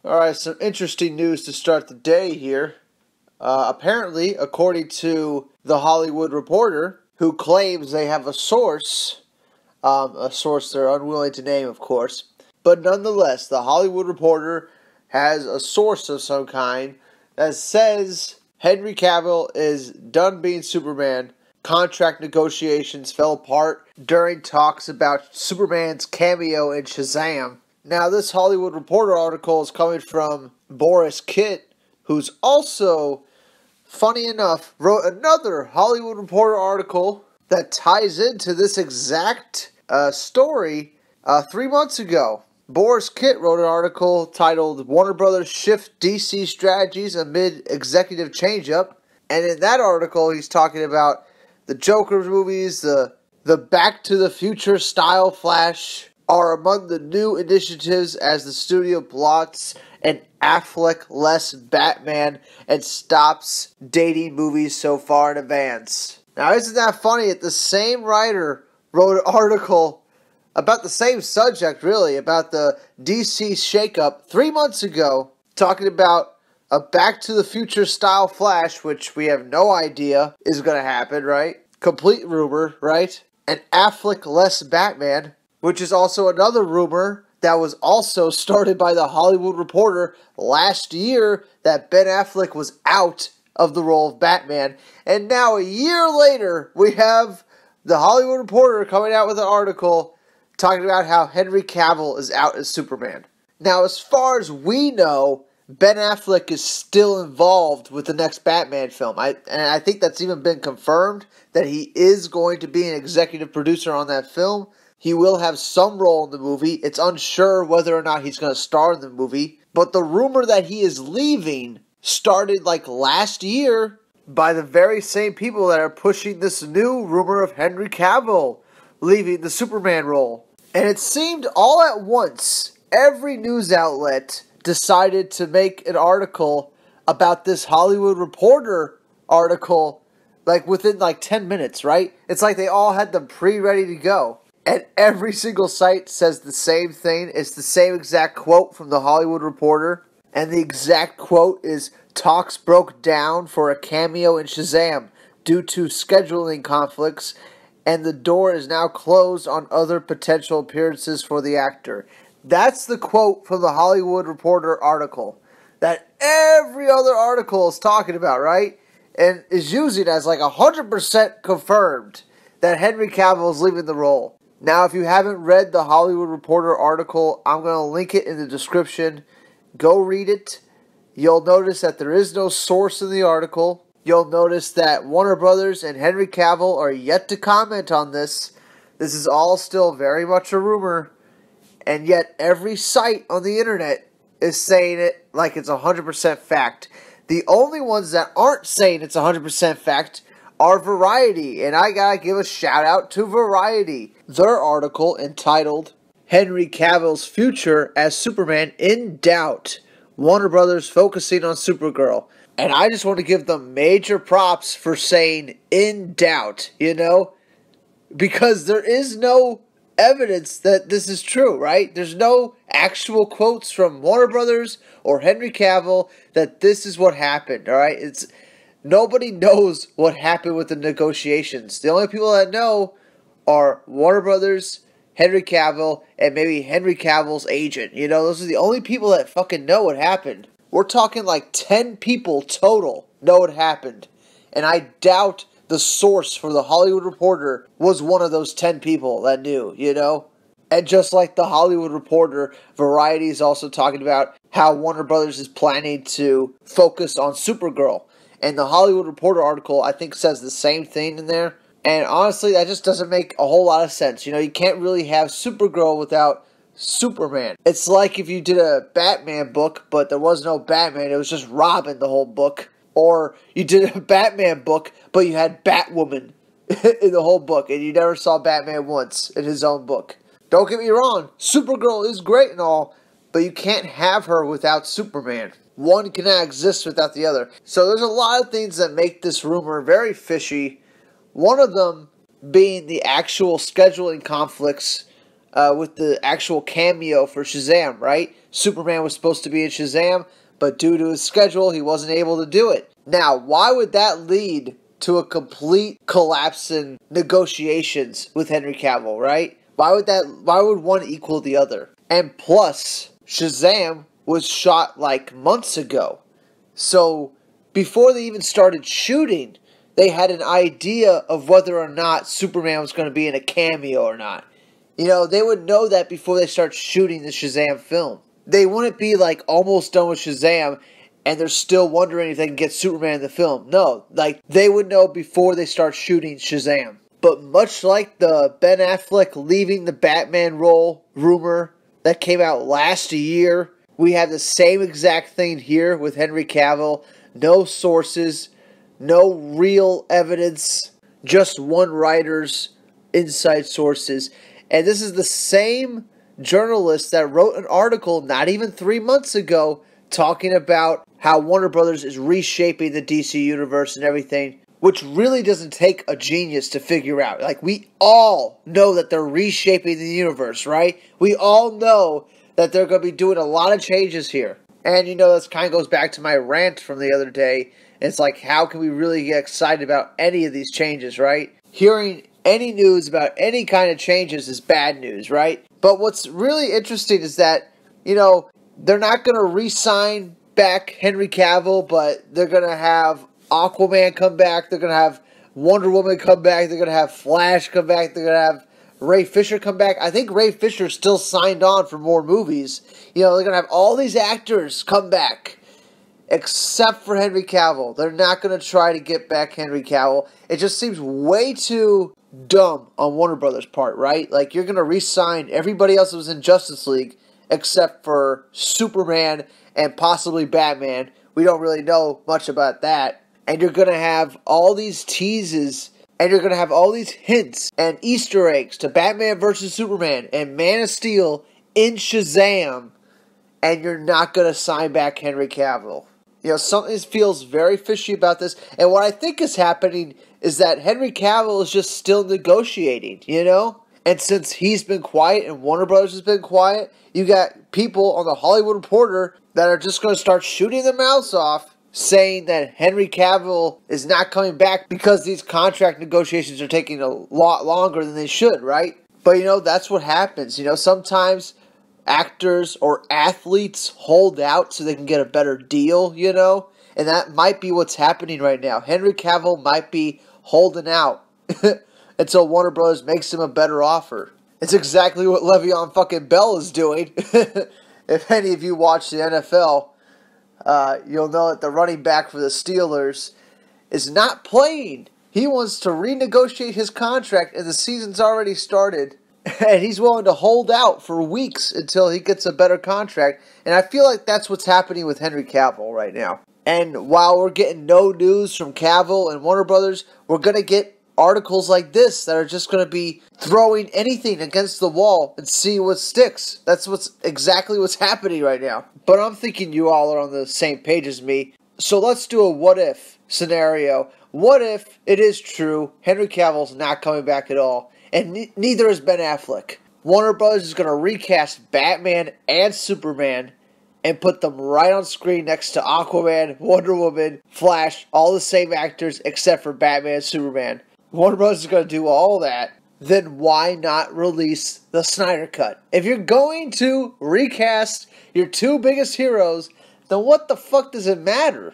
All right, some interesting news to start the day here. Apparently, according to The Hollywood Reporter, who claims they have a source they're unwilling to name, of course, but nonetheless, The Hollywood Reporter has a source of some kind that says Henry Cavill is done being Superman. Contract negotiations fell apart during talks about Superman's cameo in Shazam. Now, this Hollywood Reporter article is coming from Boris Kitt, who's also, funny enough, wrote another Hollywood Reporter article that ties into this exact story 3 months ago. Boris Kitt wrote an article titled Warner Brothers Shift DC Strategies Amid Executive Changeup. And in that article, he's talking about the Joker movies, the Back to the Future style Flash are among the new initiatives as the studio plots an Affleck-less Batman and stops dating movies so far in advance. Now, isn't that funny that the same writer wrote an article about the same subject, really, about the DC shakeup 3 months ago, talking about a Back to the Future style Flash, which we have no idea is going to happen, right? Complete rumor, right? An Affleck-less Batman, which is also another rumor that was also started by the Hollywood Reporter last year that Ben Affleck was out of the role of Batman. And now, a year later, we have the Hollywood Reporter coming out with an article talking about how Henry Cavill is out as Superman. Now, as far as we know, Ben Affleck is still involved with the next Batman film. And I think that's even been confirmed that he is going to be an executive producer on that film. He will have some role in the movie. It's unsure whether or not he's going to star in the movie. But the rumor that he is leaving started like last year by the very same people that are pushing this new rumor of Henry Cavill leaving the Superman role. And it seemed all at once, every news outlet decided to make an article about this Hollywood Reporter article like within like 10 minutes, right? It's like they all had them pre-ready to go. And every single site says the same thing. It's the same exact quote from the Hollywood Reporter. And the exact quote is, talks broke down for a cameo in Shazam due to scheduling conflicts, and the door is now closed on other potential appearances for the actor. That's the quote from the Hollywood Reporter article that every other article is talking about, right? And is using as like 100% confirmed that Henry Cavill is leaving the role. Now, if you haven't read the Hollywood Reporter article, I'm going to link it in the description. Go read it. You'll notice that there is no source in the article. You'll notice that Warner Brothers and Henry Cavill are yet to comment on this. This is all still very much a rumor. And yet every site on the internet is saying it like it's 100% fact. The only ones that aren't saying it's 100% fact are Variety, and I gotta give a shout out to Variety. Their article entitled Henry Cavill's Future as Superman in Doubt, Warner Brothers Focusing on Supergirl. And I just want to give them major props for saying in doubt, you know? Because there is no evidence that this is true, right? There's no actual quotes from Warner Brothers or Henry Cavill that this is what happened, all right? Nobody knows what happened with the negotiations. The only people that know are Warner Brothers, Henry Cavill, and maybe Henry Cavill's agent. You know, those are the only people that fucking know what happened. We're talking like 10 people total know what happened. And I doubt the source for the Hollywood Reporter was one of those 10 people that knew, you know? And just like the Hollywood Reporter, Variety is also talking about how Warner Brothers is planning to focus on Supergirl. And the Hollywood Reporter article, I think, says the same thing in there. And honestly, that just doesn't make a whole lot of sense. You know, you can't really have Supergirl without Superman. It's like if you did a Batman book, but there was no Batman. It was just Robin the whole book. Or you did a Batman book, but you had Batwoman in the whole book. And you never saw Batman once in his own book. Don't get me wrong. Supergirl is great and all, but you can't have her without Superman. One cannot exist without the other. So there's a lot of things that make this rumor very fishy. One of them being the actual scheduling conflicts with the actual cameo for Shazam, right? Superman was supposed to be in Shazam, but due to his schedule, he wasn't able to do it. Now, why would that lead to a complete collapse in negotiations with Henry Cavill, right? Why would one equal the other? And plus, Shazam was shot like months ago. So, before they even started shooting, they had an idea of whether or not Superman was going to be in a cameo or not. You know, they would know that before they start shooting the Shazam film. They wouldn't be like almost done with Shazam and they're still wondering if they can get Superman in the film. No, like they would know before they start shooting Shazam. But much like the Ben Affleck leaving the Batman role rumor that came out last year, we have the same exact thing here with Henry Cavill. No sources, no real evidence, just one writer's inside sources. And this is the same journalist that wrote an article not even 3 months ago talking about how Warner Brothers is reshaping the DC universe and everything, which really doesn't take a genius to figure out. Like, we all know that they're reshaping the universe, right? We all know that they're going to be doing a lot of changes here. And, you know, this kind of goes back to my rant from the other day. It's like, how can we really get excited about any of these changes, right? Hearing any news about any kind of changes is bad news, right? But what's really interesting is that, you know, they're not going to re-sign back Henry Cavill, but they're going to have Aquaman come back, they're going to have Wonder Woman come back, they're going to have Flash come back, they're going to have Ray Fisher come back. I think Ray Fisher's still signed on for more movies. You know, they're going to have all these actors come back, except for Henry Cavill. They're not going to try to get back Henry Cavill. It just seems way too dumb on Warner Brothers' part, right? Like, you're going to re-sign everybody else that was in Justice League, except for Superman and possibly Batman. We don't really know much about that. And you're going to have all these teases, and you're going to have all these hints and Easter eggs to Batman vs. Superman and Man of Steel in Shazam, and you're not going to sign back Henry Cavill. You know, something feels very fishy about this, and what I think is happening is that Henry Cavill is just still negotiating, you know? And since he's been quiet and Warner Brothers has been quiet, you got people on the Hollywood Reporter that are just going to start shooting their mouths off, saying that Henry Cavill is not coming back because these contract negotiations are taking a lot longer than they should, right? But, you know, that's what happens. You know, sometimes actors or athletes hold out so they can get a better deal, you know? And that might be what's happening right now. Henry Cavill might be holding out until Warner Brothers makes him a better offer. It's exactly what Le'Veon fucking Bell is doing. If any of you watch the NFL, you'll know that the running back for the Steelers is not playing. He wants to renegotiate his contract, and the season's already started. And he's willing to hold out for weeks until he gets a better contract. And I feel like that's what's happening with Henry Cavill right now. And while we're getting no news from Cavill and Warner Brothers, we're going to get articles like this that are just going to be throwing anything against the wall and see what sticks. That's exactly what's happening right now. But I'm thinking you all are on the same page as me. So let's do a what-if scenario. What if it is true, Henry Cavill's not coming back at all, and neither is Ben Affleck? Warner Bros. Is going to recast Batman and Superman and put them right on screen next to Aquaman, Wonder Woman, Flash, all the same actors except for Batman and Superman. Warner Bros. Is going to do all that. Then why not release the Snyder Cut? If you're going to recast your two biggest heroes, then what the fuck does it matter?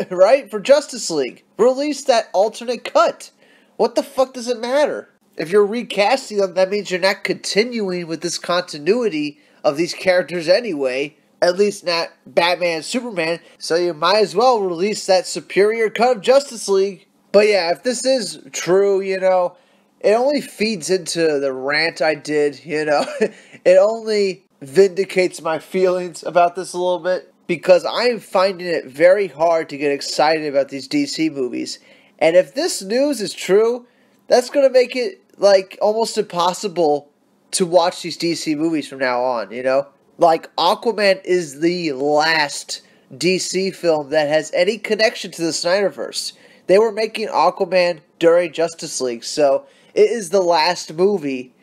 Right? For Justice League, release that alternate cut. What the fuck does it matter? If you're recasting them, that means you're not continuing with this continuity of these characters anyway. At least not Batman and Superman. So you might as well release that superior cut of Justice League. But yeah, if this is true, you know, it only feeds into the rant I did, you know. It only vindicates my feelings about this a little bit, because I am finding it very hard to get excited about these DC movies. And if this news is true, that's going to make it, like, almost impossible to watch these DC movies from now on, you know? Like, Aquaman is the last DC film that has any connection to the Snyderverse. They were making Aquaman during Justice League, so it is the last movie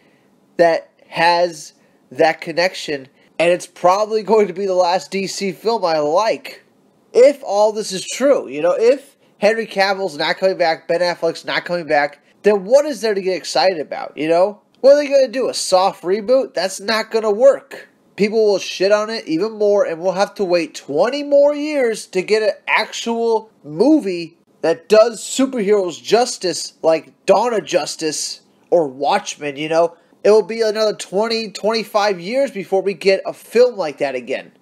that has that connection, and it's probably going to be the last DC film I like. If all this is true, if Henry Cavill's not coming back, Ben Affleck's not coming back, then what is there to get excited about, What are they going to do, a soft reboot? That's not going to work. People will shit on it even more, and we'll have to wait 20 more years to get an actual movie that does superheroes justice, like Dawn of Justice or Watchmen, It will be another 20, 25 years before we get a film like that again.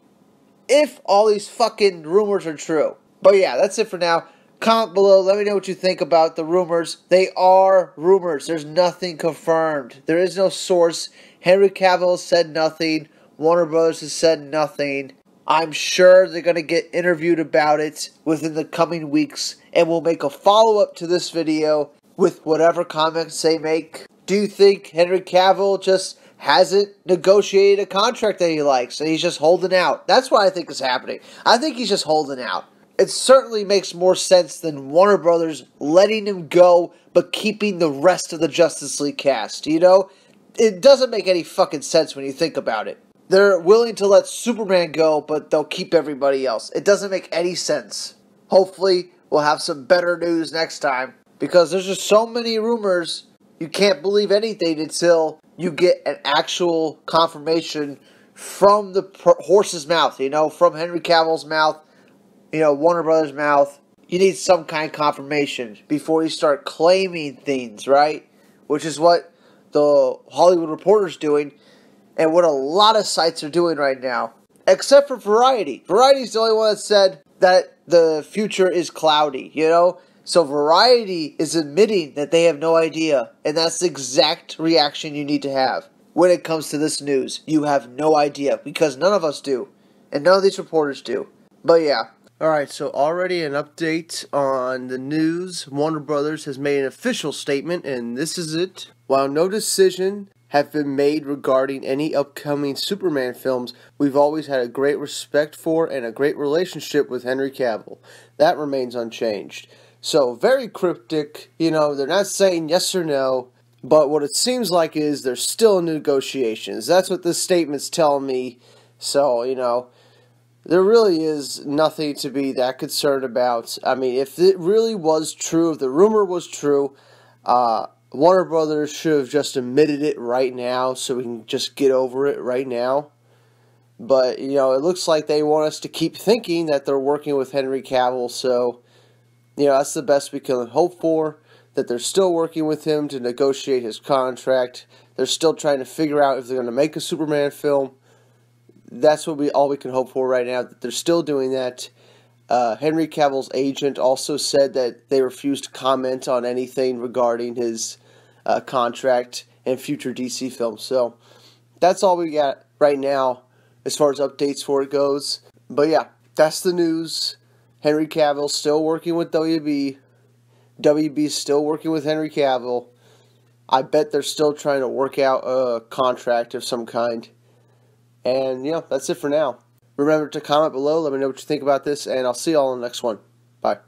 If all these fucking rumors are true. But yeah, that's it for now. Comment below. Let me know what you think about the rumors. They are rumors. There's nothing confirmed. There is no source. Henry Cavill said nothing. Warner Brothers has said nothing. I'm sure they're going to get interviewed about it within the coming weeks. And we'll make a follow-up to this video with whatever comments they make. Do you think Henry Cavill just hasn't negotiated a contract that he likes and he's just holding out? That's what I think is happening. I think he's just holding out. It certainly makes more sense than Warner Brothers letting him go but keeping the rest of the Justice League cast, It doesn't make any fucking sense when you think about it. They're willing to let Superman go, but they'll keep everybody else. It doesn't make any sense. Hopefully, we'll have some better news next time, because there's just so many rumors. You can't believe anything until you get an actual confirmation from the horse's mouth, from Henry Cavill's mouth, Warner Brothers' mouth. You need some kind of confirmation before you start claiming things, right? Which is what the Hollywood Reporter's doing, and what a lot of sites are doing right now. Except for Variety. Variety's the only one that said that the future is cloudy, So Variety is admitting that they have no idea, and that's the exact reaction you need to have when it comes to this news. You have no idea, because none of us do, and none of these reporters do. But yeah. Alright, so already an update on the news. Warner Brothers has made an official statement, and this is it. While no decision have been made regarding any upcoming Superman films, we've always had a great respect for and a great relationship with Henry Cavill. That remains unchanged. So, very cryptic, they're not saying yes or no, but what it seems like is they're still in negotiations. That's what this statement's telling me. So, there really is nothing to be that concerned about. I mean, if it really was true, if the rumor was true, Warner Brothers should have just admitted it right now so we can just get over it right now. But, it looks like they want us to keep thinking that they're working with Henry Cavill, so that's the best we can hope for, that they're still working with him to negotiate his contract. They're still trying to figure out if they're going to make a Superman film. That's what all we can hope for right now, that they're still doing that. Henry Cavill's agent also said that they refused to comment on anything regarding his contract and future DC films. So that's all we got right now as far as updates for it goes. But yeah, that's the news. Henry Cavill's still working with WB. WB's still working with Henry Cavill. I bet they're still trying to work out a contract of some kind. And, that's it for now. Remember to comment below. Let me know what you think about this, and I'll see you all in the next one. Bye.